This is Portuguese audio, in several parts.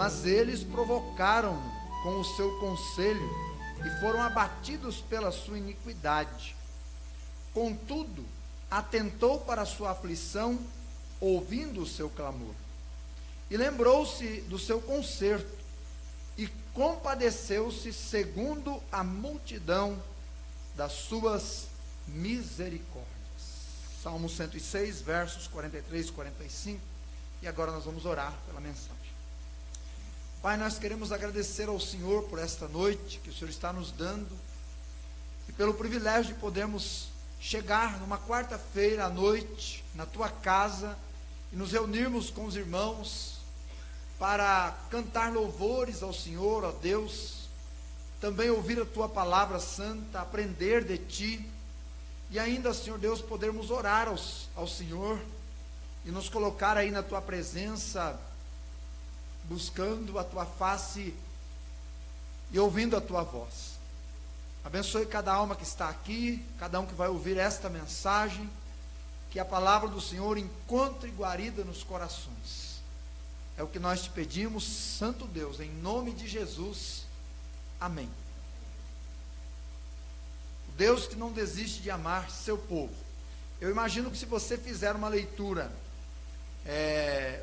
mas eles provocaram com o seu conselho e foram abatidos pela sua iniquidade. Contudo, atentou para a sua aflição, ouvindo o seu clamor, e lembrou-se do seu conserto, e compadeceu-se segundo a multidão das suas misericórdias. Salmo 106, versos 43 e 45, e agora nós vamos orar pela mensagem. Pai, nós queremos agradecer ao Senhor por esta noite que o Senhor está nos dando, e pelo privilégio de podermos chegar numa quarta-feira à noite, na Tua casa, e nos reunirmos com os irmãos, para cantar louvores ao Senhor, ó Deus, também ouvir a Tua palavra santa, aprender de Ti, e ainda, Senhor Deus, podermos orar ao Senhor, e nos colocar aí na Tua presença, buscando a Tua face, e ouvindo a Tua voz. Abençoe cada alma que está aqui, cada um que vai ouvir esta mensagem, que a palavra do Senhor encontre guarida nos corações. É o que nós te pedimos, Santo Deus, em nome de Jesus, amém. O Deus que não desiste de amar seu povo. Eu imagino que se você fizer uma leitura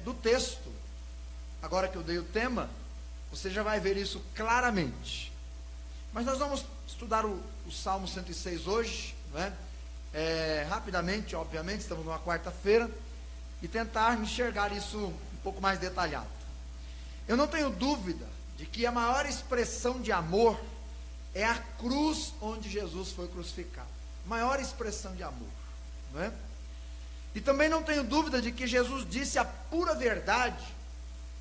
do texto, agora que eu dei o tema, você já vai ver isso claramente. Mas nós vamos estudar o Salmo 106 hoje, não é? Rapidamente, obviamente, estamos numa quarta-feira, e tentar enxergar isso um pouco mais detalhado. Eu não tenho dúvida de que a maior expressão de amor é a cruz onde Jesus foi crucificado. Maior expressão de amor, não é? E também não tenho dúvida de que Jesus disse a pura verdade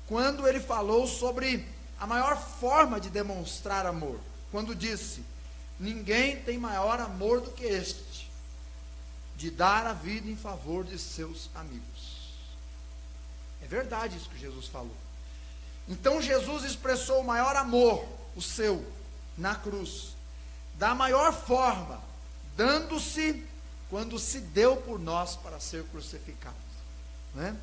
quando ele falou sobre a maior forma de demonstrar amor, quando disse: ninguém tem maior amor do que este, de dar a vida em favor de seus amigos. É verdade isso que Jesus falou. Então Jesus expressou o maior amor, o seu, na cruz, da maior forma, dando-se quando se deu por nós para ser crucificado, não é?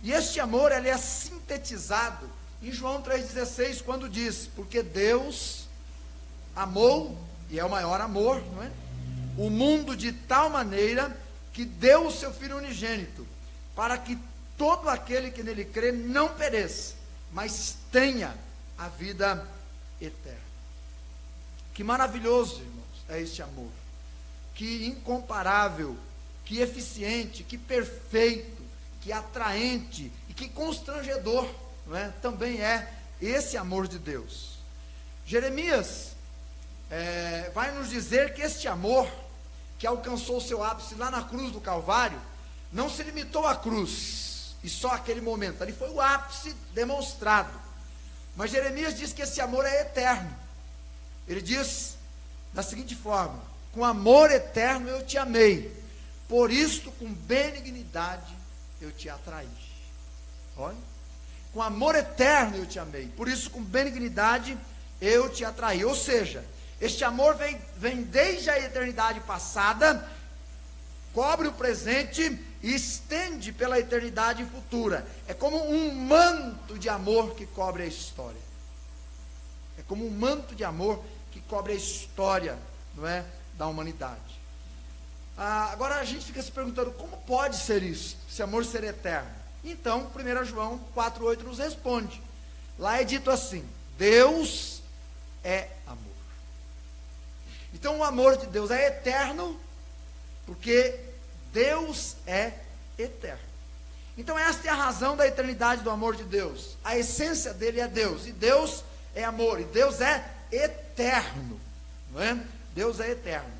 E este amor, ele é sintetizado em João 3,16, quando diz: porque Deus amou, e é o maior amor, não é? O mundo de tal maneira que deu o seu Filho unigênito, para que todo aquele que nele crê não pereça, mas tenha a vida eterna. Que maravilhoso, irmãos, é este amor. Que incomparável, que eficiente, que perfeito, que atraente e que constrangedor, não é? Também é esse amor de Deus. Jeremias vai nos dizer que este amor, que alcançou o seu ápice lá na cruz do Calvário, não se limitou à cruz, e só aquele momento, ali foi o ápice demonstrado. Mas Jeremias diz que esse amor é eterno. Ele diz da seguinte forma: com amor eterno eu te amei, por isto com benignidade eu te atraí. Olha, com amor eterno eu te amei, por isso com benignidade eu te atraí. Ou seja, este amor vem desde a eternidade passada, cobre o presente e estende pela eternidade futura. É como um manto de amor que cobre a história. É como um manto de amor que cobre a história, não é, da humanidade. Agora a gente fica se perguntando: como pode ser isso, esse amor ser eterno? Então 1 João 4,8 nos responde. Lá é dito assim: Deus é amor. Então o amor de Deus é eterno, porque Deus é eterno. Então esta é a razão da eternidade do amor de Deus. A essência dele é Deus, e Deus é amor, e Deus é eterno, não é? Deus é eterno.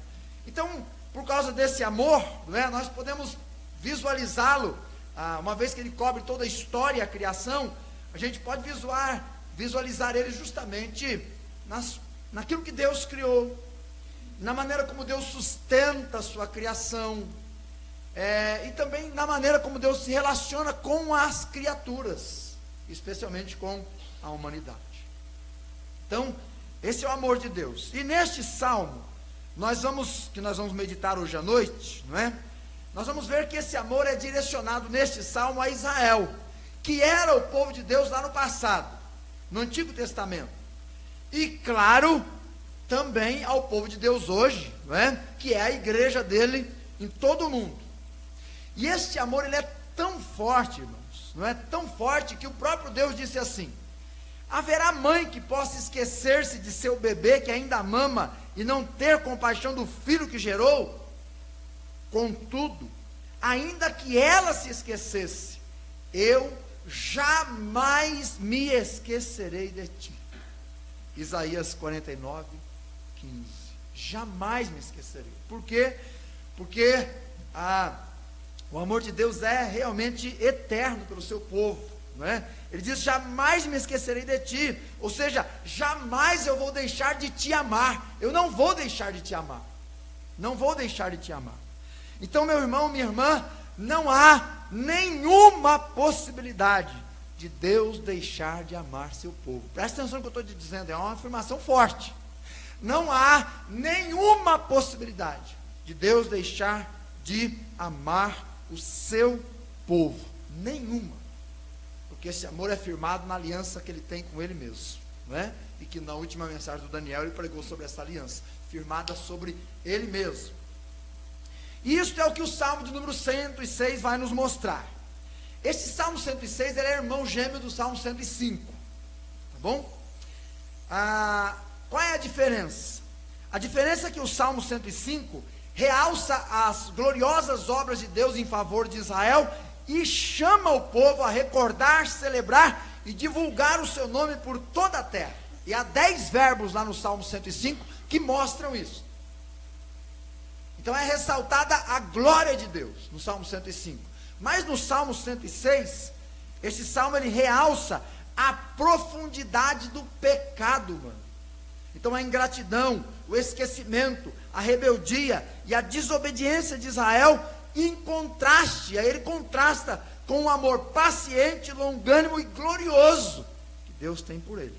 Então, por causa desse amor, não é, nós podemos visualizá-lo, uma vez que ele cobre toda a história e a criação, a gente pode visualizar ele justamente naquilo que Deus criou, na maneira como Deus sustenta a sua criação, e também na maneira como Deus se relaciona com as criaturas, especialmente com a humanidade. Então, esse é o amor de Deus. E neste salmo, nós vamos meditar hoje à noite, não é? Nós vamos ver que esse amor é direcionado neste salmo a Israel. que era o povo de Deus lá no passado, no Antigo Testamento. E claro, também ao povo de Deus hoje, não é? Que é a igreja dele em todo o mundo. E este amor, ele é tão forte, irmãos, não é? Tão forte que o próprio Deus disse assim: haverá mãe que possa esquecer-se de seu bebê que ainda mama e não ter compaixão do filho que gerou? Contudo, ainda que ela se esquecesse, eu jamais me esquecerei de ti. Isaías 49, 15. Jamais me esquecerei. Por quê? Porque o amor de Deus é realmente eterno pelo seu povo, não é? Ele diz: jamais me esquecerei de ti. Ou seja, jamais eu vou deixar de te amar. Eu não vou deixar de te amar. Não vou deixar de te amar. Então, meu irmão, minha irmã, não há nenhuma possibilidade de Deus deixar de amar seu povo. Presta atenção no que eu estou te dizendo, é uma afirmação forte. Não há nenhuma possibilidade de Deus deixar de amar o seu povo. Nenhuma. Porque esse amor é firmado na aliança que ele tem com ele mesmo, não é? E que na última mensagem do Daniel ele pregou sobre essa aliança, firmada sobre ele mesmo. E isso é o que o Salmo de número 106 vai nos mostrar. Esse Salmo 106, ele é irmão gêmeo do Salmo 105, tá bom? Qual é a diferença? A diferença é que o Salmo 105 realça as gloriosas obras de Deus em favor de Israel e chama o povo a recordar, celebrar e divulgar o seu nome por toda a terra. E há 10 verbos lá no Salmo 105 que mostram isso. Então é ressaltada a glória de Deus no Salmo 105. Mas no Salmo 106, esse salmo ele realça a profundidade do pecado humano. Então a ingratidão, o esquecimento, a rebeldia e a desobediência de Israel em contraste, aí ele contrasta com o amor paciente, longânimo e glorioso que Deus tem por ele.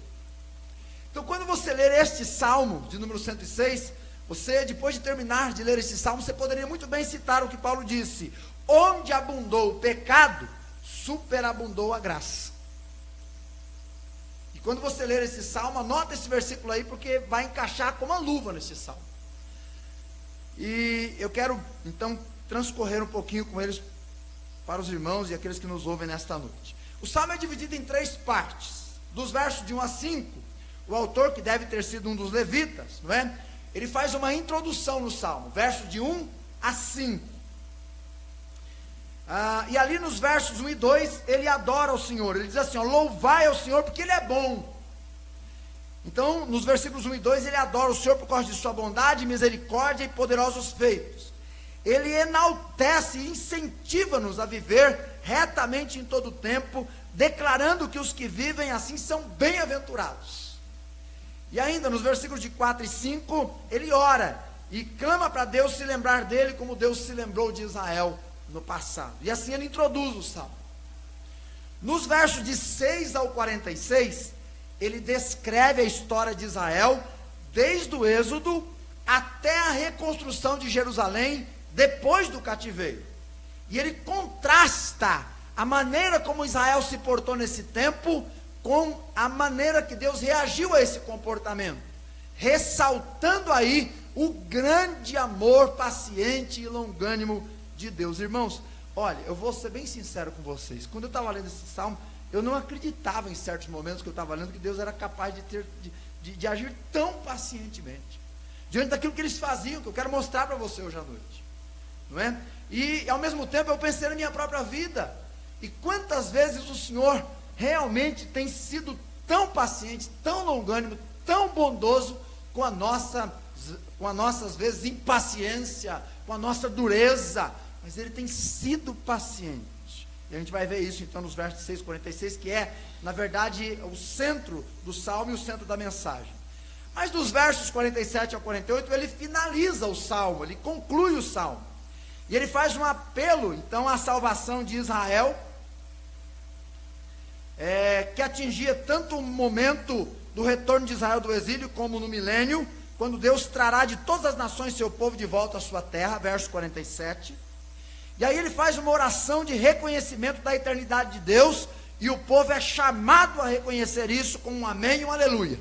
Então quando você ler este salmo de número 106, você, depois de terminar de ler esse salmo, você poderia muito bem citar o que Paulo disse: onde abundou o pecado, superabundou a graça. E quando você ler esse salmo, anota esse versículo aí, porque vai encaixar como uma luva nesse salmo. E eu quero, então, transcorrer um pouquinho com eles para os irmãos e aqueles que nos ouvem nesta noite. O salmo é dividido em 3 partes. Dos versos de 1 a 5, o autor, que deve ter sido um dos levitas, não é? Ele faz uma introdução no salmo, versos de 1 a 5. E ali nos versos 1 e 2, ele adora o Senhor. Ele diz assim: louvai ao Senhor porque Ele é bom. Então, nos versículos 1 e 2, ele adora o Senhor por causa de sua bondade, misericórdia e poderosos feitos. Ele enaltece e incentiva-nos a viver retamente em todo o tempo, declarando que os que vivem assim são bem-aventurados. E ainda nos versículos de 4 e 5, ele ora e clama para Deus se lembrar dele como Deus se lembrou de Israel no passado. E assim ele introduz o salmo. Nos versos de 6 ao 46, ele descreve a história de Israel desde o Êxodo até a reconstrução de Jerusalém depois do cativeiro. E ele contrasta a maneira como Israel se portou nesse tempo com a maneira que Deus reagiu a esse comportamento, ressaltando aí o grande amor paciente e longânimo de Deus. Irmãos, olha, eu vou ser bem sincero com vocês. Quando eu estava lendo esse salmo, eu não acreditava em certos momentos que eu estava lendo que Deus era capaz de agir tão pacientemente diante daquilo que eles faziam, que eu quero mostrar para você hoje à noite, não é? E ao mesmo tempo eu pensei na minha própria vida, e quantas vezes o Senhor realmente tem sido tão paciente, tão longânimo, tão bondoso com a nossa, às vezes, impaciência, com a nossa dureza, mas Ele tem sido paciente. E a gente vai ver isso então nos versos 6 e 46, que é, na verdade, o centro do salmo e o centro da mensagem. Mas dos versos 47 ao 48, ele finaliza o salmo, ele conclui o salmo. E ele faz um apelo, então, à salvação de Israel, que atingia tanto o momento do retorno de Israel do exílio, como no milênio, quando Deus trará de todas as nações seu povo de volta à sua terra, verso 47. E aí ele faz uma oração de reconhecimento da eternidade de Deus e o povo é chamado a reconhecer isso com um amém e um aleluia,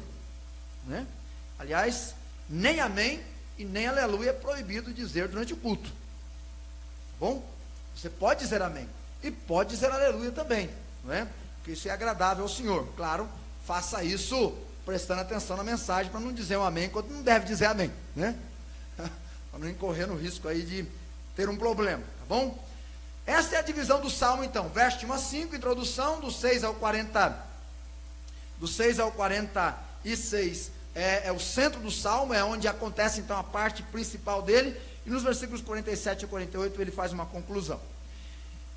né? Aliás, nem amém e nem aleluia é proibido dizer durante o culto, tá bom? Você pode dizer amém e pode dizer aleluia também, não é? Porque isso é agradável ao Senhor. Claro, faça isso prestando atenção na mensagem, para não dizer um amém quando não deve dizer amém, né? Para não incorrer no risco aí de ter um problema, tá bom? Essa é a divisão do Salmo então, verso de 1 a 5, introdução, do 6 ao 46 é o centro do Salmo, é onde acontece então a parte principal dele, e nos versículos 47 a 48 ele faz uma conclusão.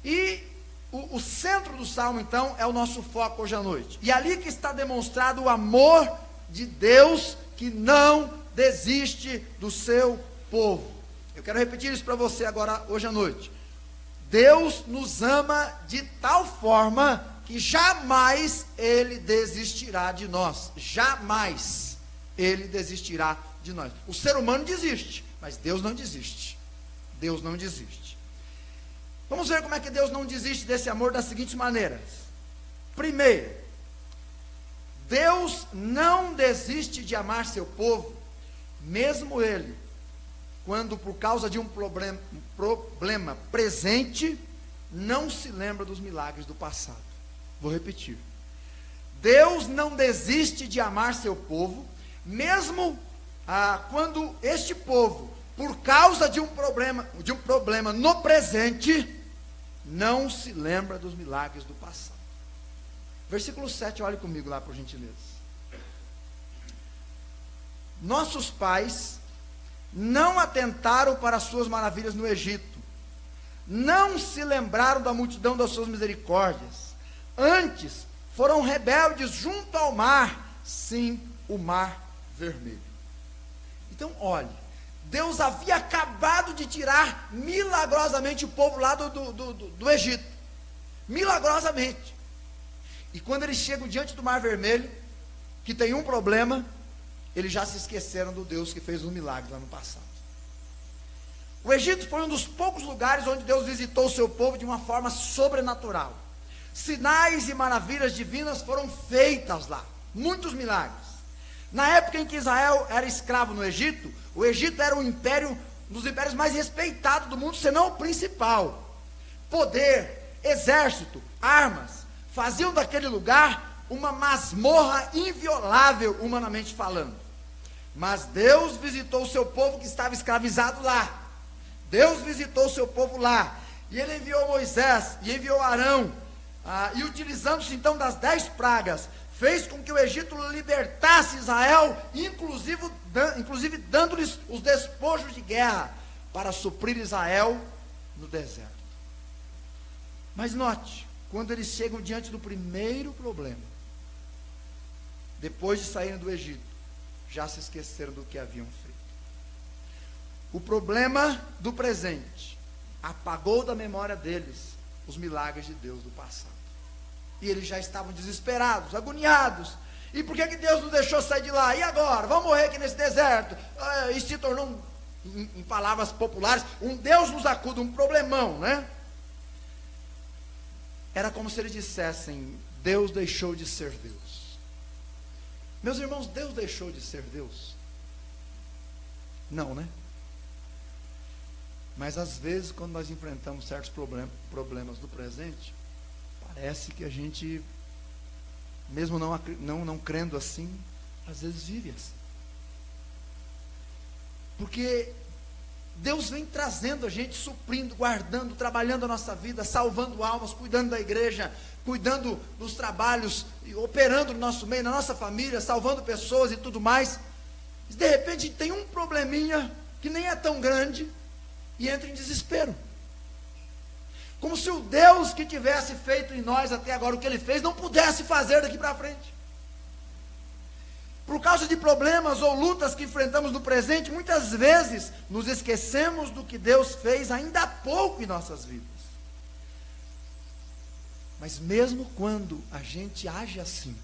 E o centro do Salmo então é o nosso foco hoje à noite, e ali que está demonstrado o amor de Deus, que não desiste do seu povo. Eu quero repetir isso para você agora, hoje à noite. Deus nos ama de tal forma que jamais Ele desistirá de nós. Jamais Ele desistirá de nós. O ser humano desiste, mas Deus não desiste. Deus não desiste. Vamos ver como é que Deus não desiste desse amor das seguintes maneiras. Primeiro, Deus não desiste de amar seu povo, mesmo Ele, quando por causa de um problema presente, não se lembra dos milagres do passado. Vou repetir. Deus não desiste de amar seu povo, mesmo quando este povo, por causa de um problema no presente, não se lembra dos milagres do passado. Versículo 7, olhe comigo lá por gentileza. Nossos pais não atentaram para as suas maravilhas no Egito, não se lembraram da multidão das suas misericórdias, antes foram rebeldes junto ao mar, sim, o mar vermelho. Então olhe, Deus havia acabado de tirar milagrosamente o povo lá do Egito, milagrosamente, e quando eles chegam diante do mar vermelho, que tem um problema, eles já se esqueceram do Deus que fez um milagre lá no passado. O Egito foi um dos poucos lugares onde Deus visitou o seu povo de uma forma sobrenatural. Sinais e maravilhas divinas foram feitas lá, muitos milagres. Na época em que Israel era escravo no Egito, o Egito era um império, um dos impérios mais respeitados do mundo, senão o principal. Poder, exército, armas, faziam daquele lugar uma masmorra inviolável, humanamente falando. Mas Deus visitou o seu povo que estava escravizado lá. Deus visitou o seu povo lá, e Ele enviou Moisés, e enviou Arão, e utilizando-se então das 10 pragas, fez com que o Egito libertasse Israel, inclusive dando-lhes os despojos de guerra, para suprir Israel no deserto. Mas note, quando eles chegam diante do primeiro problema, depois de saírem do Egito, já se esqueceram do que haviam feito. O problema do presente apagou da memória deles os milagres de Deus do passado. E eles já estavam desesperados, agoniados. E por que Deus não deixou sair de lá? E agora? Vamos morrer aqui nesse deserto? E se tornou, em palavras populares, um Deus nos acuda, um problemão, né? Era como se eles dissessem: Deus deixou de ser Deus. Meus irmãos, Deus deixou de ser Deus? Não, né? Mas às vezes, quando nós enfrentamos certos problemas do presente, parece que a gente, mesmo não crendo assim, às vezes vive assim. Porque Deus vem trazendo a gente, suprindo, guardando, trabalhando a nossa vida, salvando almas, cuidando da igreja, cuidando dos trabalhos, operando no nosso meio, na nossa família, salvando pessoas e tudo mais. E de repente tem um probleminha que nem é tão grande e entra em desespero. Como se o Deus que tivesse feito em nós até agora o que Ele fez, não pudesse fazer daqui para frente. Por causa de problemas ou lutas que enfrentamos no presente, muitas vezes nos esquecemos do que Deus fez ainda há pouco em nossas vidas. Mas mesmo quando a gente age assim,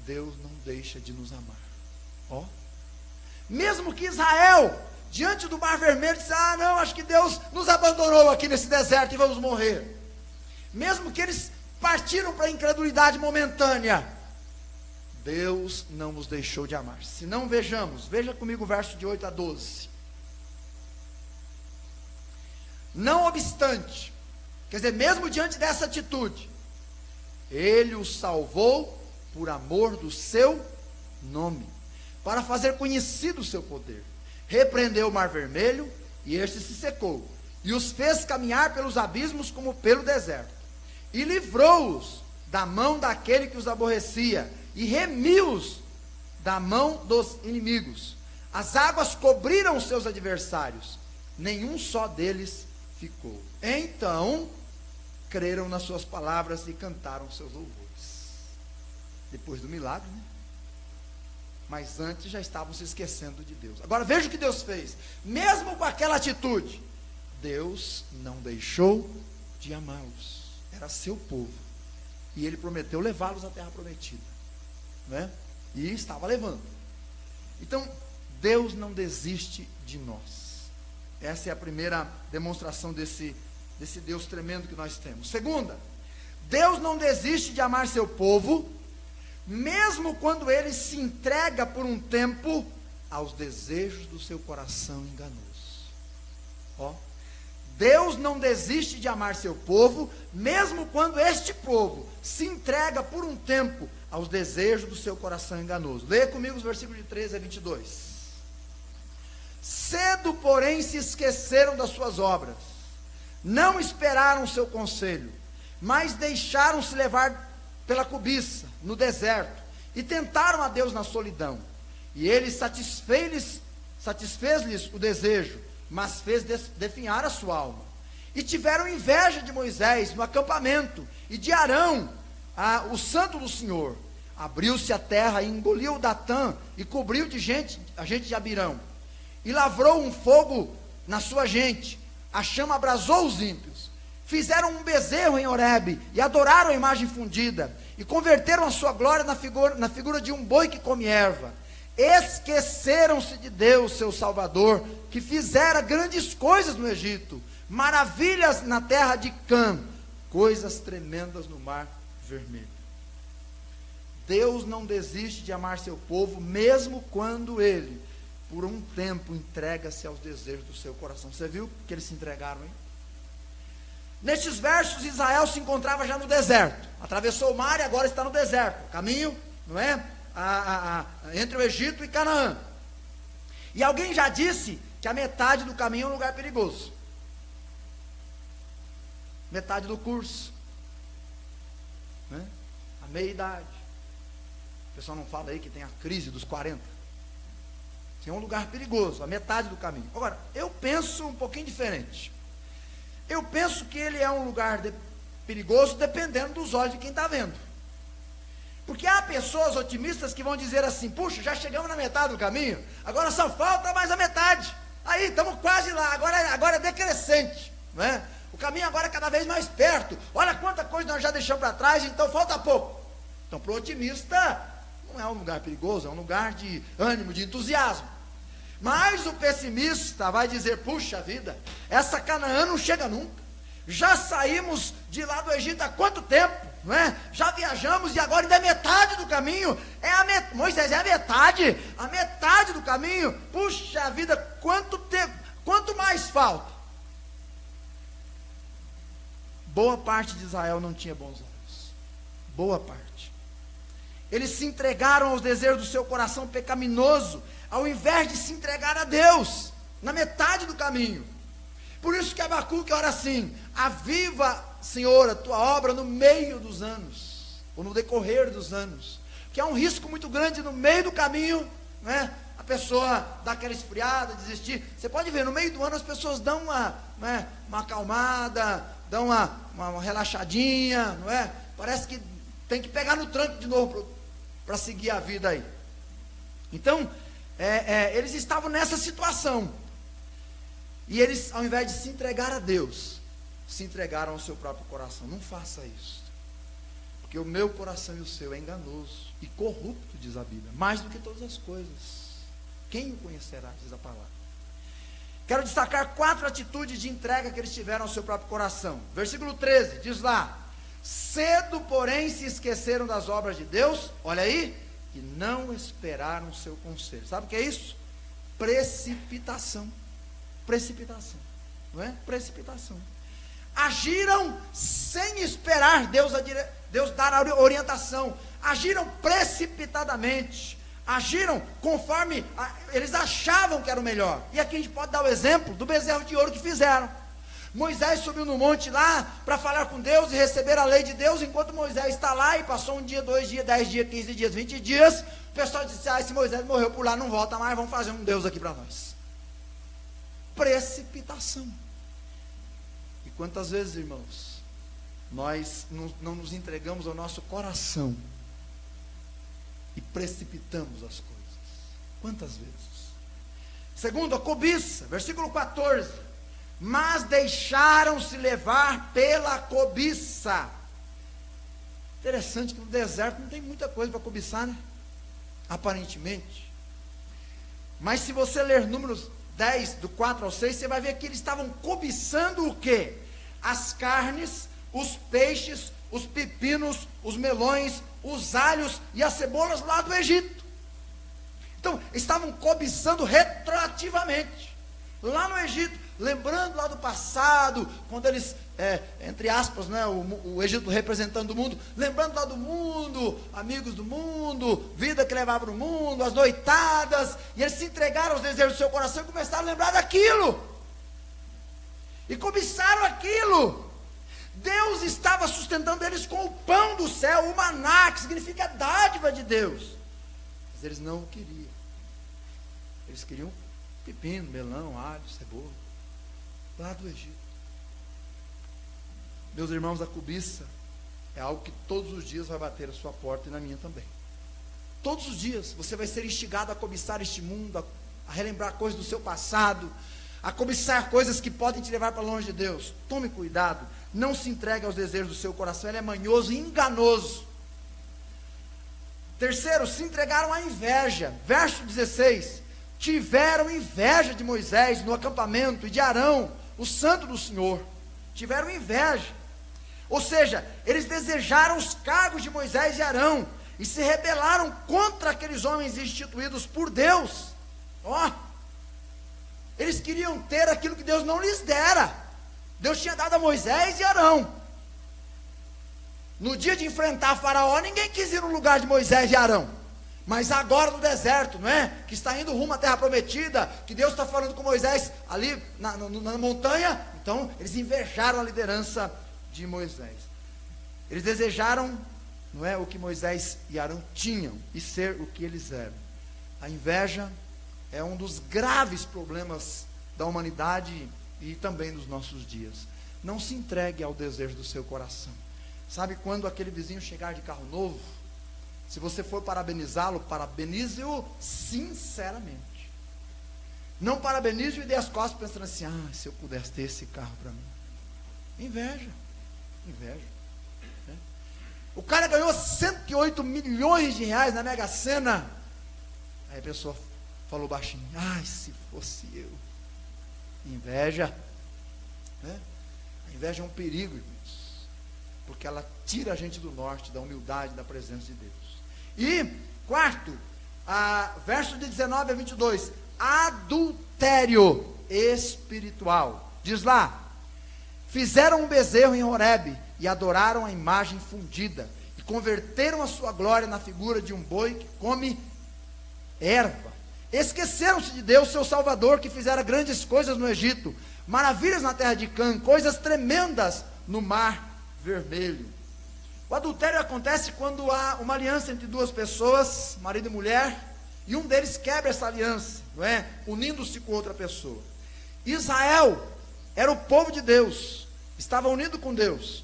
Deus não deixa de nos amar. Mesmo que Israel, diante do mar vermelho, disse: não, acho que Deus nos abandonou aqui nesse deserto e vamos morrer. Mesmo que eles partiram para a incredulidade momentânea, Deus não os deixou de amar. Se não, veja comigo o verso de 8 a 12. Não obstante, quer dizer, mesmo diante dessa atitude, Ele os salvou por amor do seu nome, para fazer conhecido o seu poder. Repreendeu o mar vermelho, e este se secou, e os fez caminhar pelos abismos como pelo deserto, e livrou-os da mão daquele que os aborrecia, e remiu-os da mão dos inimigos. As águas cobriram os seus adversários, nenhum só deles ficou. Então creram nas suas palavras e cantaram seus louvores. Depois do milagre, né? Mas antes já estavam se esquecendo de Deus. Agora veja o que Deus fez. Mesmo com aquela atitude, Deus não deixou de amá-los. Era seu povo, e Ele prometeu levá-los à terra prometida, né? E estava levando. Então Deus não desiste de nós. Essa é a primeira demonstração desse Deus tremendo que nós temos. Segunda, Deus não desiste de amar seu povo, mesmo quando ele se entrega por um tempo aos desejos do seu coração enganoso. Ó, Deus não desiste de amar seu povo, mesmo quando este povo se entrega por um tempo aos desejos do seu coração enganoso. Leia comigo os versículos de 13 a 22. Cedo, porém, se esqueceram das suas obras, não esperaram o seu conselho, mas deixaram-se levar pela cobiça no deserto, e tentaram a Deus na solidão, e Ele satisfez-lhes o desejo, mas fez definhar a sua alma. E tiveram inveja de Moisés no acampamento, e de Arão, o santo do Senhor. Abriu-se a terra e engoliu Datã, e cobriu a gente de Abirão, e lavrou um fogo na sua gente, a chama abrasou os ímpios. Fizeram um bezerro em Horebe, e adoraram a imagem fundida, e converteram a sua glória na figura de um boi que come erva. Esqueceram-se de Deus, seu Salvador, que fizera grandes coisas no Egito, maravilhas na terra de Cã, coisas tremendas no mar vermelho. Deus não desiste de amar seu povo, mesmo quando ele, por um tempo, entrega-se aos desejos do seu coração. Você viu que eles se entregaram, hein? Nestes versos, Israel se encontrava já no deserto, atravessou o mar e agora está no deserto, caminho, não é? Entre o Egito e Canaã. E alguém já disse que a metade do caminho é um lugar perigoso, metade do curso, né? A meia idade. O pessoal não fala aí que tem a crise dos 40. É um lugar perigoso, a metade do caminho. Agora, eu penso um pouquinho diferente. Eu penso que ele é um lugar perigoso dependendo dos olhos de quem está vendo. Porque há pessoas otimistas que vão dizer assim: puxa, já chegamos na metade do caminho, agora só falta mais a metade. Aí, estamos quase lá, agora é decrescente, não é? O caminho agora é cada vez mais perto. Olha quanta coisa nós já deixamos para trás, então falta pouco. Então, para o otimista, não é um lugar perigoso, é um lugar de ânimo, de entusiasmo. Mas o pessimista vai dizer: puxa vida, essa Canaã não chega nunca. Já saímos de lá do Egito há quanto tempo, não é? Já viajamos e agora ainda é metade do caminho. Moisés, é a metade do caminho. Puxa vida, quanto tempo, quanto mais falta? Boa parte de Israel não tinha bons olhos. Boa parte. Eles se entregaram aos desejos do seu coração pecaminoso, ao invés de se entregar a Deus, na metade do caminho. Por isso que Abacuque ora assim: aviva, Senhor, a tua obra no meio dos anos, ou no decorrer dos anos, que há um risco muito grande no meio do caminho, né? A pessoa dá aquela esfriada, desistir. Você pode ver, no meio do ano as pessoas dão uma acalmada, dão uma relaxadinha, não é? Parece que tem que pegar no tranco de novo para seguir a vida aí. Então, eles estavam nessa situação, e eles, ao invés de se entregar a Deus, se entregaram ao seu próprio coração. Não faça isso, porque o meu coração e o seu é enganoso e corrupto, diz a Bíblia, mais do que todas as coisas. Quem o conhecerá, diz a palavra. Quero destacar 4 atitudes de entrega que eles tiveram ao seu próprio coração. Versículo 13, diz lá: Cedo, porém, se esqueceram das obras de Deus, olha aí, e não esperaram o seu conselho. Sabe o que é isso? Precipitação. Precipitação, não é? Precipitação. Agiram sem esperar Deus dar a orientação. Agiram precipitadamente. Agiram conforme eles achavam que era o melhor. E aqui a gente pode dar o exemplo do bezerro de ouro que fizeram. Moisés subiu no monte lá para falar com Deus e receber a lei de Deus. Enquanto Moisés está lá, e passou um dia, 2 dias, 10 dias, 15 dias, 20 dias, o pessoal disse: esse Moisés morreu por lá, não volta mais, vamos fazer um Deus aqui para nós. Precipitação. E quantas vezes, irmãos, nós não nos entregamos ao nosso coração e precipitamos as coisas? Quantas vezes? Segundo, a cobiça, versículo 14. Mas deixaram-se levar pela cobiça. Interessante que no deserto não tem muita coisa para cobiçar, né? Aparentemente. Mas se você ler Números 10, do 4 ao 6, você vai ver que eles estavam cobiçando o quê? As carnes, os peixes, os pepinos, os melões, os alhos e as cebolas lá do Egito. Então, estavam cobiçando retroativamente. Lá no Egito, lembrando lá do passado, quando eles, entre aspas, né, o Egito representando o mundo, lembrando lá do mundo, amigos do mundo, vida que levava no mundo, as noitadas, e eles se entregaram aos desejos do seu coração e começaram a lembrar daquilo, e cobiçaram aquilo. Deus estava sustentando eles com o pão do céu, o maná, que significa a dádiva de Deus, mas eles não o queriam. Eles queriam pepino, melão, alho, cebola, lá do Egito. Meus irmãos, a cobiça é algo que todos os dias vai bater a sua porta e na minha também. Todos os dias você vai ser instigado a cobiçar este mundo, a relembrar coisas do seu passado, a cobiçar coisas que podem te levar para longe de Deus. Tome cuidado, não se entregue aos desejos do seu coração, ele é manhoso e enganoso. Terceiro, se entregaram à inveja. Verso 16. Tiveram inveja de Moisés no acampamento e de Arão, o santo do Senhor. Tiveram inveja. Ou seja, eles desejaram os cargos de Moisés e Arão e se rebelaram contra aqueles homens instituídos por Deus. Eles queriam ter aquilo que Deus não lhes dera. Deus tinha dado a Moisés e Arão. No dia de enfrentar Faraó, ninguém quis ir no lugar de Moisés e Arão. Mas agora no deserto, não é? Que está indo rumo à terra prometida, que Deus está falando com Moisés ali na montanha. Então eles invejaram a liderança de Moisés. Eles desejaram, não é, o que Moisés e Arão tinham e ser o que eles eram. A inveja é um dos graves problemas da humanidade e também dos nossos dias. Não se entregue ao desejo do seu coração. Sabe quando aquele vizinho chegar de carro novo? Se você for parabenizá-lo, parabenize-o sinceramente. Não parabenize-o e dê as costas pensando assim: se eu pudesse ter esse carro para mim. Inveja. Inveja. O cara ganhou 108 milhões de reais na Mega Sena. Aí a pessoa falou baixinho: se fosse eu. Inveja. A inveja é um perigo, irmãos, porque ela tira a gente do norte, da humildade, da presença de Deus. E, quarto, verso de 19 a 22, adultério espiritual. Diz lá: fizeram um bezerro em Horebe e adoraram a imagem fundida, e converteram a sua glória na figura de um boi que come erva. Esqueceram-se de Deus, seu Salvador, que fizera grandes coisas no Egito, maravilhas na terra de Cã, coisas tremendas no mar vermelho. O adultério acontece quando há uma aliança entre duas pessoas, marido e mulher, e um deles quebra essa aliança, não é? Unindo-se com outra pessoa. Israel era o povo de Deus, estava unido com Deus,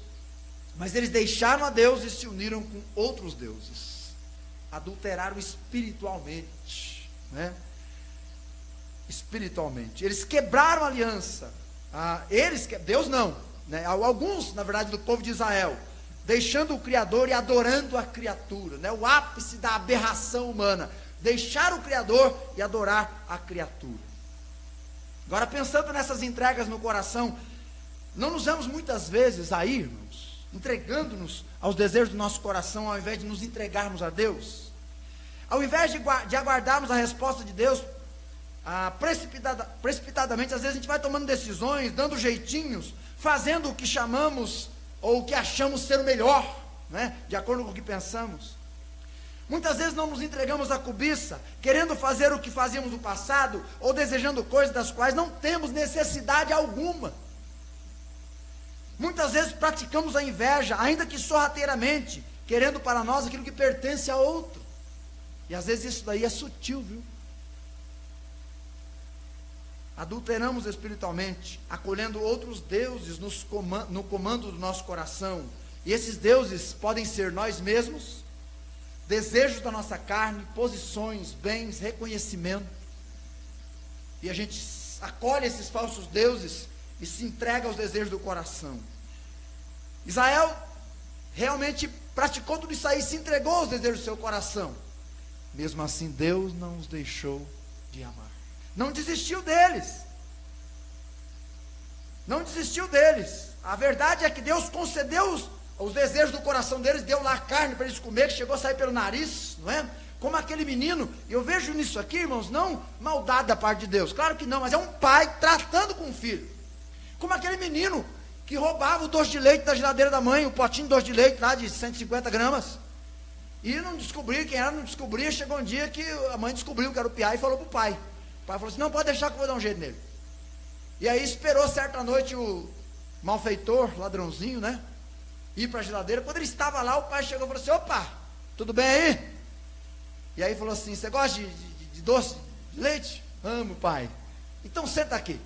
mas eles deixaram a Deus e se uniram com outros deuses. Adulteraram espiritualmente, né? Espiritualmente. Eles quebraram a aliança. Deus não, né? Alguns, na verdade, do povo de Israel, deixando o Criador e adorando a criatura, né? O ápice da aberração humana, deixar o Criador e adorar a criatura. Agora, pensando nessas entregas no coração, não nos vemos muitas vezes aí, irmãos, entregando-nos aos desejos do nosso coração, ao invés de nos entregarmos a Deus? Ao invés de aguardarmos a resposta de Deus, precipitadamente, às vezes a gente vai tomando decisões, dando jeitinhos, fazendo o que chamamos, ou o que achamos ser o melhor, né? De acordo com o que pensamos. Muitas vezes não nos entregamos à cobiça, querendo fazer o que fazíamos no passado, ou desejando coisas das quais não temos necessidade alguma. Muitas vezes praticamos a inveja, ainda que sorrateiramente, querendo para nós aquilo que pertence a outro. E às vezes isso daí é sutil, viu? Adulteramos espiritualmente, acolhendo outros deuses no comando do nosso coração. E esses deuses podem ser nós mesmos, desejos da nossa carne, posições, bens, reconhecimento. E a gente acolhe esses falsos deuses e se entrega aos desejos do coração. Israel realmente praticou tudo isso aí, se entregou aos desejos do seu coração. Mesmo assim, Deus não os deixou de amar. Não desistiu deles. Não desistiu deles. A verdade é que Deus concedeu os desejos do coração deles, deu lá carne para eles comer, que chegou a sair pelo nariz, não é? Como aquele menino. E eu vejo nisso aqui, irmãos, não maldade da parte de Deus, claro que não, mas é um pai tratando com o filho. Como aquele menino que roubava o doce de leite da geladeira da mãe, o potinho de doce de leite lá de 150 gramas. E não descobria quem era, não descobria. Chegou um dia que a mãe descobriu que era o piá e falou para o pai. O pai falou assim: não, pode deixar que eu vou dar um jeito nele. E aí esperou certa noite o malfeitor, ladrãozinho, né, ir para a geladeira. Quando ele estava lá, o pai chegou e falou assim: opa, tudo bem aí? E aí falou assim: você gosta de doce de leite? Amo, pai. Então senta aqui.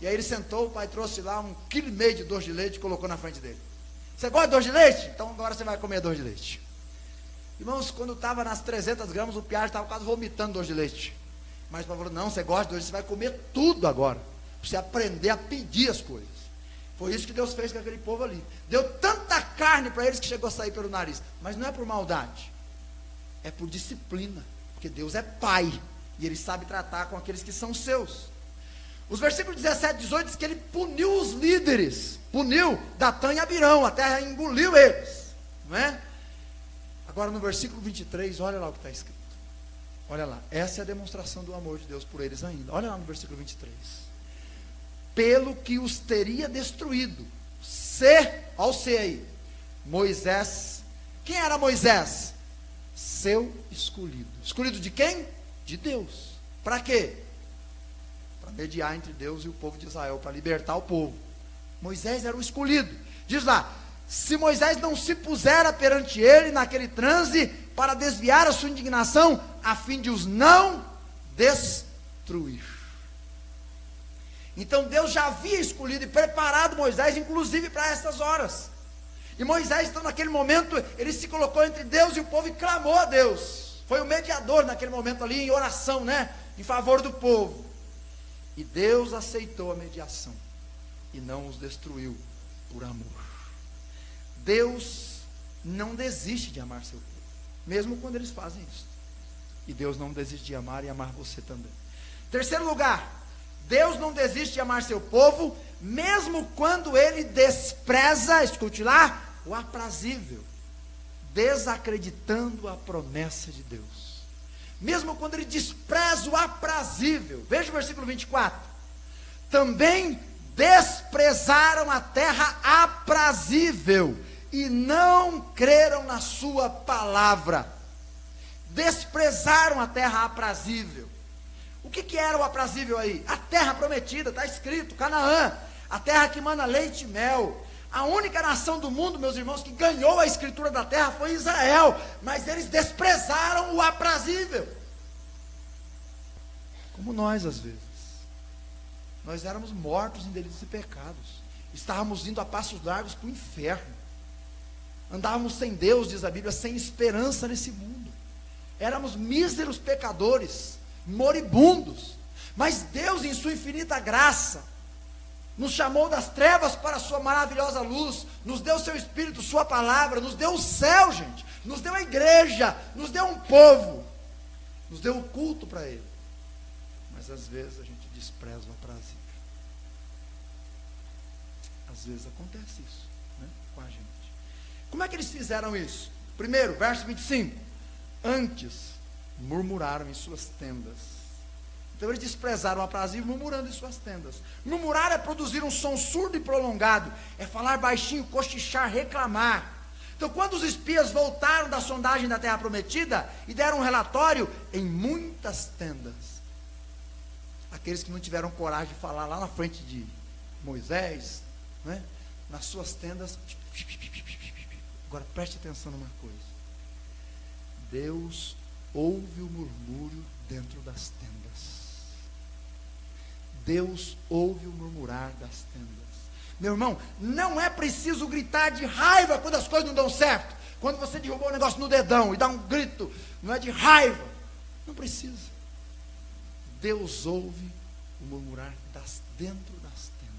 E aí ele sentou, o pai trouxe lá 1,5 kg de doce de leite e colocou na frente dele. Você gosta de doce de leite? Então agora você vai comer doce de leite. Irmãos, quando estava nas 300 gramas, o piá estava quase vomitando doce de leite. Mas o pai falou: não, você gosta de doce, você vai comer tudo agora, para você aprender a pedir as coisas. Foi isso que Deus fez com aquele povo ali. Deu tanta carne para eles que chegou a sair pelo nariz. Mas não é por maldade, é por disciplina, porque Deus é pai, e Ele sabe tratar com aqueles que são seus. Os versículos 17 e 18 diz que Ele puniu os líderes, puniu Datã e Abirão, a terra engoliu eles, não é? Agora no versículo 23, olha lá o que está escrito. Olha lá, essa é a demonstração do amor de Deus por eles ainda. Olha lá no versículo 23. Pelo que os teria destruído, olha o C aí, Moisés. Quem era Moisés? Seu escolhido. Escolhido de quem? De Deus. Para quê? Para mediar entre Deus e o povo de Israel, para libertar o povo. Moisés era o escolhido. Diz lá: se Moisés não se pusera perante ele naquele transe, para desviar a sua indignação, a fim de os não destruir. Então Deus já havia escolhido e preparado Moisés, inclusive para essas horas. E Moisés, então naquele momento, ele se colocou entre Deus e o povo e clamou a Deus. Foi o mediador naquele momento ali, em oração, né, em favor do povo. E Deus aceitou a mediação e não os destruiu por amor. Deus não desiste de amar seu povo, mesmo quando eles fazem isso. E Deus não desiste de amar e amar você também. Terceiro lugar, Deus não desiste de amar seu povo, mesmo quando ele despreza, escute lá, o aprazível, desacreditando a promessa de Deus. Mesmo quando ele despreza o aprazível, veja o versículo 24. Também desprezaram a terra aprazível e não creram na sua palavra. Desprezaram a terra aprazível. O que era o aprazível aí? A terra prometida, está escrito, Canaã, a terra que mana leite e mel. A única nação do mundo, meus irmãos, que ganhou a escritura da terra foi Israel, mas eles desprezaram o aprazível. Como nós às vezes. Nós éramos mortos em delitos e pecados, estávamos indo a passos largos para o inferno, andávamos sem Deus, diz a Bíblia, sem esperança nesse mundo, éramos míseros pecadores, moribundos, mas Deus em sua infinita graça, nos chamou das trevas para a sua maravilhosa luz, nos deu seu Espírito, sua palavra, nos deu o céu, gente, nos deu a igreja, nos deu um povo, nos deu o culto para Ele, mas às vezes a gente despreza o aprazível. Às vezes acontece isso, né, com a gente. Como é que eles fizeram isso? Primeiro, verso 25. Antes, murmuraram em suas tendas. Então eles desprezaram o aprazível, murmurando em suas tendas. Murmurar é produzir um som surdo e prolongado, é falar baixinho, cochichar, reclamar. Então quando os espias voltaram da sondagem da terra prometida e deram um relatório, em muitas tendas, aqueles que não tiveram coragem de falar lá na frente de Moisés, né, nas suas tendas. Agora preste atenção numa coisa: Deus ouve o murmúrio dentro das tendas. Deus ouve o murmurar das tendas. Meu irmão, não é preciso gritar de raiva quando as coisas não dão certo. Quando você derrubou um negócio no dedão e dá um grito, não é de raiva. Não precisa. Deus ouve o murmurar dentro das tendas.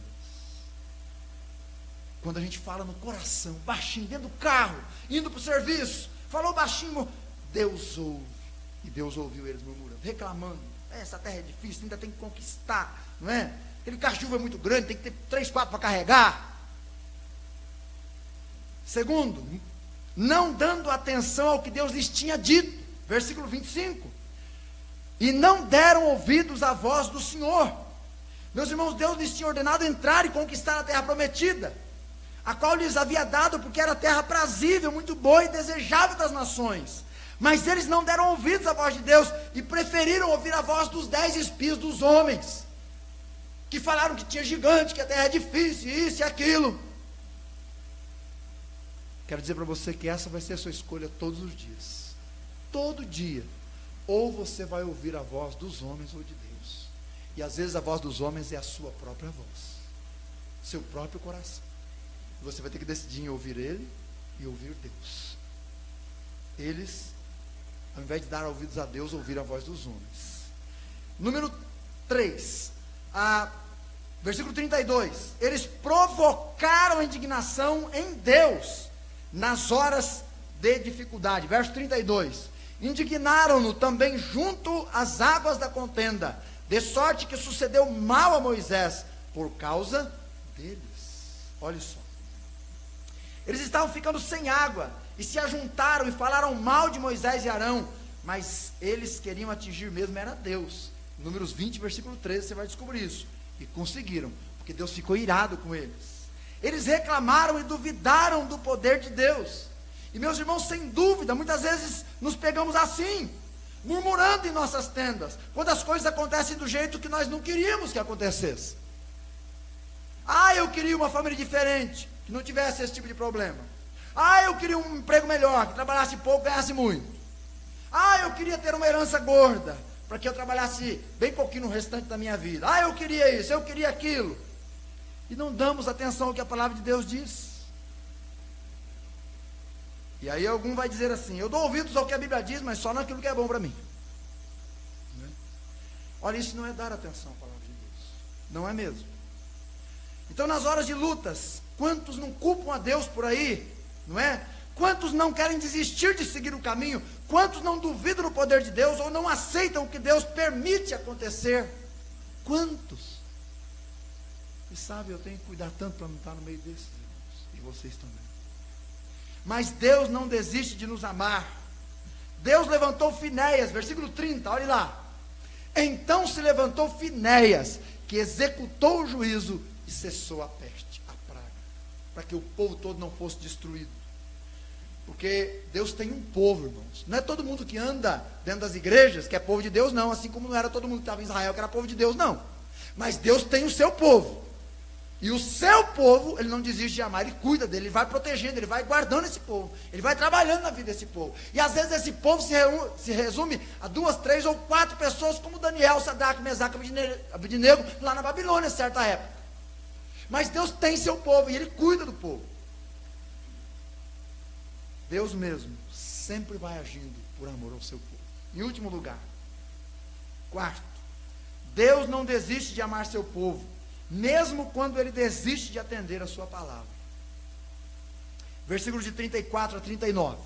Quando a gente fala no coração, baixinho, dentro do carro, indo para o serviço, falou baixinho, Deus ouve. E Deus ouviu eles murmurando, reclamando. Essa terra é difícil, ainda tem que conquistar, não é? Aquele cachorro é muito grande, tem que ter 3, 4 para carregar. Segundo, não dando atenção ao que Deus lhes tinha dito. Versículo 25. E não deram ouvidos à voz do Senhor. Meus irmãos, Deus lhes tinha ordenado entrar e conquistar a terra prometida, a qual lhes havia dado, porque era terra prazível, muito boa e desejável das nações. Mas eles não deram ouvidos à voz de Deus e preferiram ouvir a voz dos 10 espias dos homens, que falaram que tinha gigante, que a terra é difícil, isso e aquilo. Quero dizer para você que essa vai ser a sua escolha todos os dias. Todo dia. Ou você vai ouvir a voz dos homens ou de Deus. E às vezes a voz dos homens é a sua própria voz, seu próprio coração. Você vai ter que decidir em ouvir ele e ouvir Deus. Eles, ao invés de dar ouvidos a Deus, ouviram a voz dos homens. Número 3, versículo 32. Eles provocaram a indignação em Deus nas horas de dificuldade. Verso 32. Indignaram-no também junto às águas da contenda, de sorte que sucedeu mal a Moisés por causa deles. Olha só. Eles estavam ficando sem água e se ajuntaram e falaram mal de Moisés e Arão, mas eles queriam atingir mesmo era Deus. Números 20, versículo 13, você vai descobrir isso. E conseguiram, porque Deus ficou irado com eles. Eles reclamaram e duvidaram do poder de Deus. E meus irmãos, sem dúvida, muitas vezes nos pegamos assim, murmurando em nossas tendas, quando as coisas acontecem do jeito que nós não queríamos que acontecesse. Eu queria uma família diferente, que não tivesse esse tipo de problema. Eu queria um emprego melhor, que trabalhasse pouco, ganhasse muito. Eu queria ter uma herança gorda, para que eu trabalhasse bem pouquinho no restante da minha vida. Eu queria isso, eu queria aquilo. E não damos atenção ao que a palavra de Deus diz. E aí algum vai dizer assim: eu dou ouvidos ao que a Bíblia diz, mas só naquilo que é bom para mim. Olha, isso não é dar atenção à palavra de Deus. Não é mesmo. Então nas horas de lutas, quantos não culpam a Deus por aí, não é? Quantos não querem desistir de seguir o caminho? Quantos não duvidam do poder de Deus ou não aceitam o que Deus permite acontecer? Quantos? E sabe, eu tenho que cuidar tanto para não estar no meio desses irmãos, e vocês também. Mas Deus não desiste de nos amar. Deus levantou Finéias, versículo 30, olhe lá. Então se levantou Finéias, que executou o juízo e cessou a peste, a praga, para que o povo todo não fosse destruído. Porque Deus tem um povo, irmãos. Não é todo mundo que anda dentro das igrejas que é povo de Deus, não. Assim como não era todo mundo que estava em Israel que era povo de Deus, não. Mas Deus tem o seu povo. E o seu povo, ele não desiste de amar, ele cuida dele, ele vai protegendo, ele vai guardando esse povo, ele vai trabalhando na vida desse povo. E às vezes esse povo se resume a 2, 3 ou 4 pessoas, como Daniel, Sadraque, Mesaque e Abednego, lá na Babilônia, em certa época. Mas Deus tem seu povo e ele cuida do povo. Deus mesmo sempre vai agindo por amor ao seu povo. Em último lugar, quarto, Deus não desiste de amar seu povo, mesmo quando ele desiste de atender a sua palavra. Versículos de 34 a 39.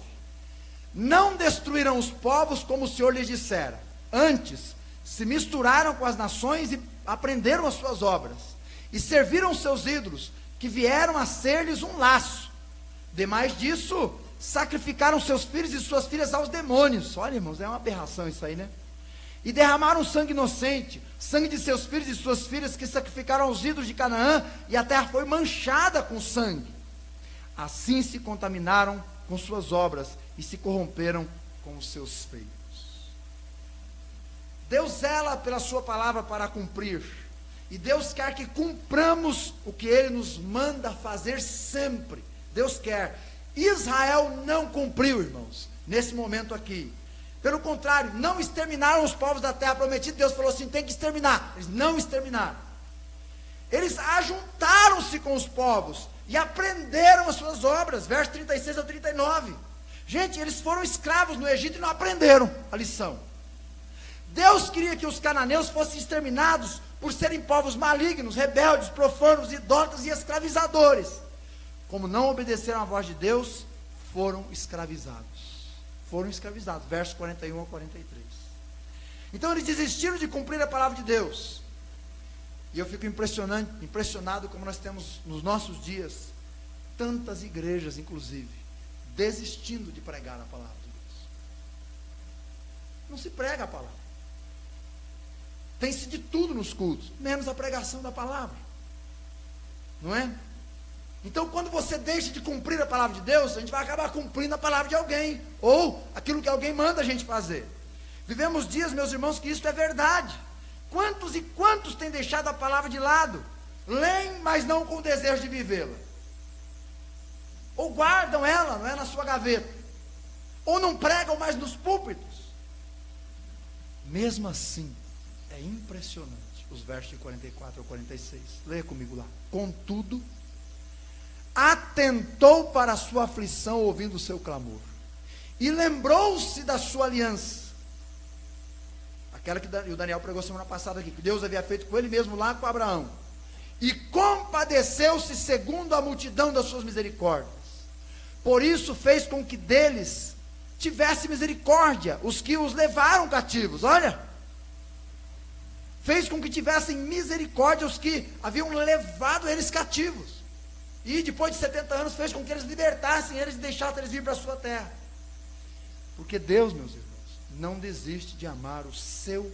Não destruíram os povos como o Senhor lhes dissera. Antes, se misturaram com as nações e aprenderam as suas obras. E serviram os seus ídolos, que vieram a ser-lhes um laço. Demais disso, sacrificaram seus filhos e suas filhas aos demônios. Olha, irmãos, é uma aberração isso aí, né? E derramaram sangue inocente, sangue de seus filhos e suas filhas, que sacrificaram aos ídolos de Canaã, e a terra foi manchada com sangue. Assim se contaminaram com suas obras e se corromperam com os seus feitos. Deus zela pela sua palavra para cumprir, e Deus quer que cumpramos o que Ele nos manda fazer sempre. Deus quer. Israel não cumpriu, irmãos, nesse momento aqui. Pelo contrário, não exterminaram os povos da terra prometida. Deus falou assim, tem que exterminar. Eles não exterminaram. Eles ajuntaram-se com os povos e aprenderam as suas obras, versos 36 ao 39. Gente, eles foram escravos no Egito e não aprenderam a lição. Deus queria que os cananeus fossem exterminados por serem povos malignos, rebeldes, profanos, idólatras e escravizadores. Como não obedeceram à voz de Deus, foram escravizados. Foram escravizados, versos 41 a 43. Então eles desistiram de cumprir a palavra de Deus. E eu fico impressionado como nós temos nos nossos dias tantas igrejas, inclusive, desistindo de pregar a palavra de Deus. Não se prega a palavra. Tem-se de tudo nos cultos, menos a pregação da palavra. Não é? Então, quando você deixa de cumprir a palavra de Deus, a gente vai acabar cumprindo a palavra de alguém, ou aquilo que alguém manda a gente fazer. Vivemos dias, meus irmãos, que isso é verdade. Quantos e quantos têm deixado a palavra de lado? Leem, mas não com o desejo de vivê-la. Ou guardam ela, não é, na sua gaveta. Ou não pregam mais nos púlpitos. Mesmo assim, é impressionante. Os versos de 44 ao 46. Leia comigo lá. Contudo, atentou para a sua aflição, ouvindo o seu clamor, e lembrou-se da sua aliança, aquela que o Daniel pregou semana passada aqui, que Deus havia feito com ele mesmo lá com Abraão, e compadeceu-se segundo a multidão das suas misericórdias. Por isso fez com que deles tivesse misericórdia, os que os levaram cativos. Olha, fez com que tivessem misericórdia os que haviam levado eles cativos. E depois de 70 anos fez com que eles libertassem eles e deixassem eles vir para a sua terra. Porque Deus, meus irmãos, não desiste de amar o seu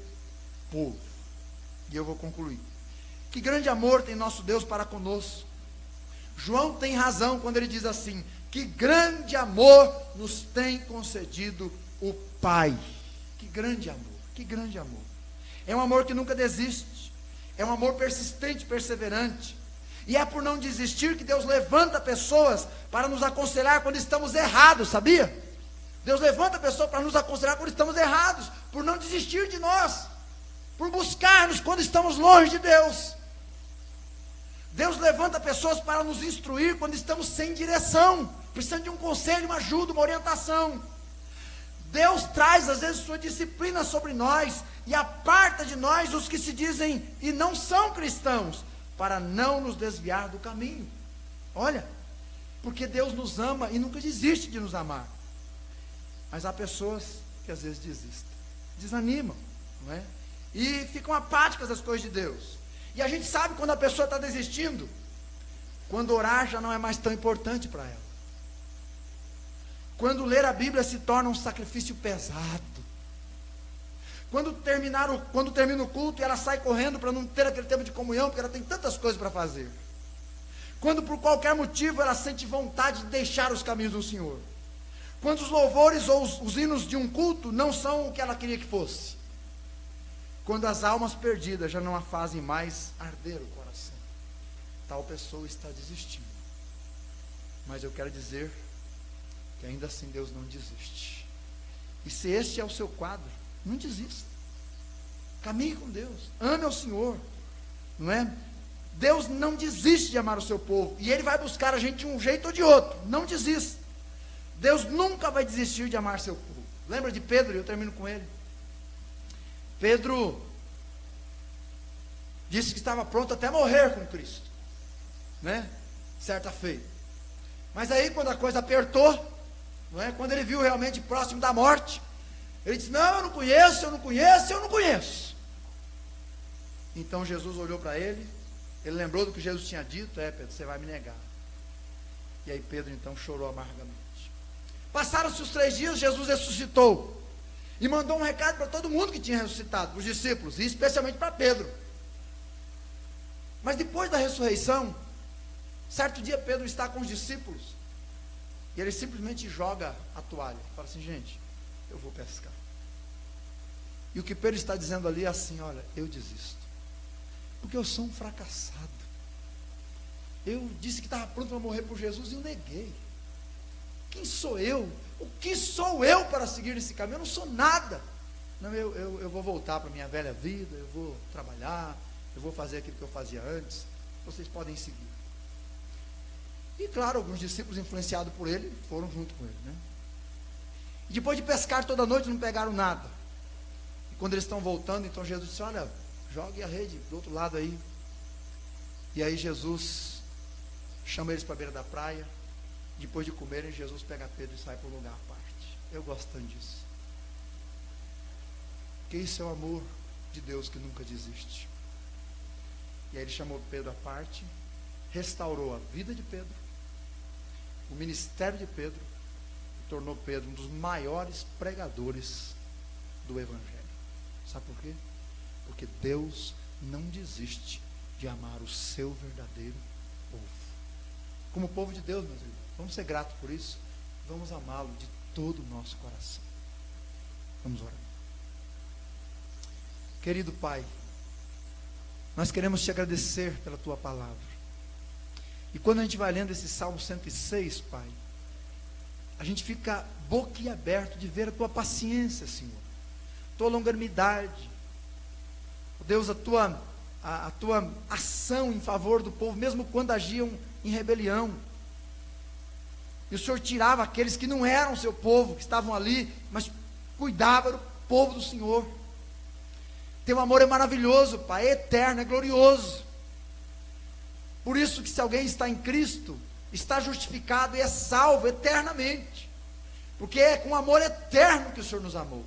povo. E eu vou concluir. Que grande amor tem nosso Deus para conosco. João tem razão quando ele diz assim: que grande amor nos tem concedido o Pai. Que grande amor, que grande amor. É um amor que nunca desiste. É um amor persistente, perseverante. E é por não desistir que Deus levanta pessoas para nos aconselhar quando estamos errados, sabia? Deus levanta pessoas para nos aconselhar quando estamos errados, por não desistir de nós, por buscar-nos quando estamos longe de Deus. Deus levanta pessoas para nos instruir quando estamos sem direção, precisando de um conselho, uma ajuda, uma orientação. Deus traz às vezes sua disciplina sobre nós e aparta de nós os que se dizem e não são cristãos, para não nos desviar do caminho. Olha, porque Deus nos ama e nunca desiste de nos amar. Mas há pessoas que às vezes desistem, desanimam, não é? E ficam apáticas das coisas de Deus. E a gente sabe quando a pessoa está desistindo, quando orar já não é mais tão importante para ela. Quando ler a Bíblia se torna um sacrifício pesado. Quando termina o culto e ela sai correndo para não ter aquele tempo de comunhão, porque ela tem tantas coisas para fazer. Quando por qualquer motivo ela sente vontade de deixar os caminhos do Senhor. Quando os louvores ou os hinos de um culto não são o que ela queria que fosse. Quando as almas perdidas já não a fazem mais arder o coração. Tal pessoa está desistindo. Mas eu quero dizer que ainda assim Deus não desiste. E se este é o seu quadro, não desista. Caminhe com Deus. Ame ao Senhor. Não é? Deus não desiste de amar o seu povo. E Ele vai buscar a gente de um jeito ou de outro. Não desista. Deus nunca vai desistir de amar seu povo. Lembra de Pedro? Eu termino com ele. Pedro disse que estava pronto até morrer com Cristo. Né? Certa feita. Mas aí quando a coisa apertou, não é? Quando ele viu realmente próximo da morte, ele disse: não, eu não conheço, eu não conheço, eu não conheço. Então Jesus olhou para ele, ele lembrou do que Jesus tinha dito: Pedro, você vai me negar. E aí Pedro então chorou amargamente. Passaram-se os 3 dias, Jesus ressuscitou. E mandou um recado para todo mundo que tinha ressuscitado, para os discípulos, e especialmente para Pedro. Mas depois da ressurreição, certo dia Pedro está com os discípulos, e ele simplesmente joga a toalha. Fala assim: gente, eu vou pescar. E o que Pedro está dizendo ali é assim: olha, eu desisto, porque eu sou um fracassado. Eu disse que estava pronto para morrer por Jesus e eu neguei. Quem sou eu? O que sou eu para seguir esse caminho? Eu não sou nada. Não, eu vou voltar para a minha velha vida, eu vou trabalhar, eu vou fazer aquilo que eu fazia antes, vocês podem seguir. E claro, alguns discípulos influenciados por ele, foram junto com ele, né? E depois de pescar toda noite, não pegaram nada. E quando eles estão voltando, então Jesus disse: olha, jogue a rede do outro lado aí. E aí Jesus chama eles para a beira da praia. Depois de comerem, Jesus pega Pedro e sai para um lugar à parte. Eu gosto tanto disso. Porque isso é o amor de Deus que nunca desiste. E aí ele chamou Pedro à parte, restaurou a vida de Pedro, o ministério de Pedro, e tornou Pedro um dos maiores pregadores do Evangelho. Sabe por quê? Porque Deus não desiste de amar o seu verdadeiro povo. Como povo de Deus, meus irmãos, vamos ser gratos por isso. Vamos amá-lo de todo o nosso coração. Vamos orar. Querido Pai, nós queremos te agradecer pela tua palavra. E quando a gente vai lendo esse Salmo 106, Pai, a gente fica boquiaberto de ver a tua paciência, Senhor, tua longanimidade, Deus, a tua ação em favor do povo, mesmo quando agiam em rebelião. E o Senhor tirava aqueles que não eram seu povo, que estavam ali, mas cuidava do povo do Senhor. Teu amor é maravilhoso, Pai, é eterno, é glorioso. Por isso que se alguém está em Cristo, está justificado e é salvo eternamente, porque é com amor eterno que o Senhor nos amou.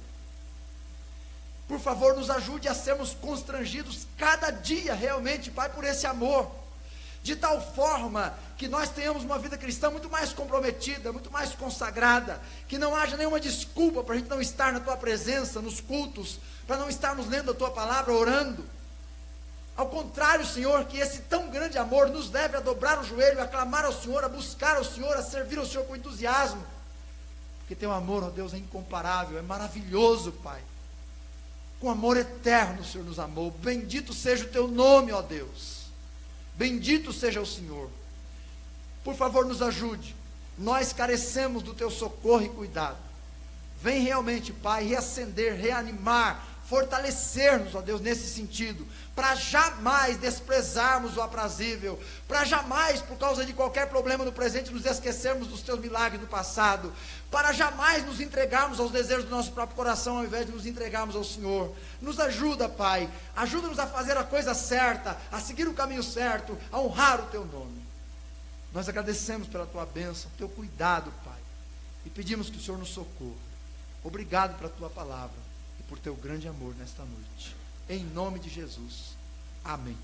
Por favor, nos ajude a sermos constrangidos cada dia realmente, Pai, por esse amor, de tal forma que nós tenhamos uma vida cristã muito mais comprometida, muito mais consagrada, que não haja nenhuma desculpa para a gente não estar na tua presença, nos cultos, para não estarmos lendo a tua palavra, orando. Ao contrário, Senhor, que esse tão grande amor nos leve a dobrar o joelho, a clamar ao Senhor, a buscar ao Senhor, a servir ao Senhor com entusiasmo, porque teu amor, ó Deus, é incomparável, é maravilhoso, Pai. Com amor eterno o Senhor nos amou. Bendito seja o teu nome, ó Deus. Bendito seja o Senhor. Por favor, nos ajude. Nós carecemos do teu socorro e cuidado. Vem realmente, Pai, reacender, reanimar, fortalecer-nos, ó Deus, nesse sentido, para jamais desprezarmos o aprazível, para jamais, por causa de qualquer problema no presente, nos esquecermos dos teus milagres do passado, para jamais nos entregarmos aos desejos do nosso próprio coração, ao invés de nos entregarmos ao Senhor. Nos ajuda, Pai, ajuda-nos a fazer a coisa certa, a seguir o caminho certo, a honrar o teu nome. Nós agradecemos pela tua bênção, teu cuidado, Pai, e pedimos que o Senhor nos socorra. Obrigado pela tua palavra e por teu grande amor nesta noite. Em nome de Jesus. Amém.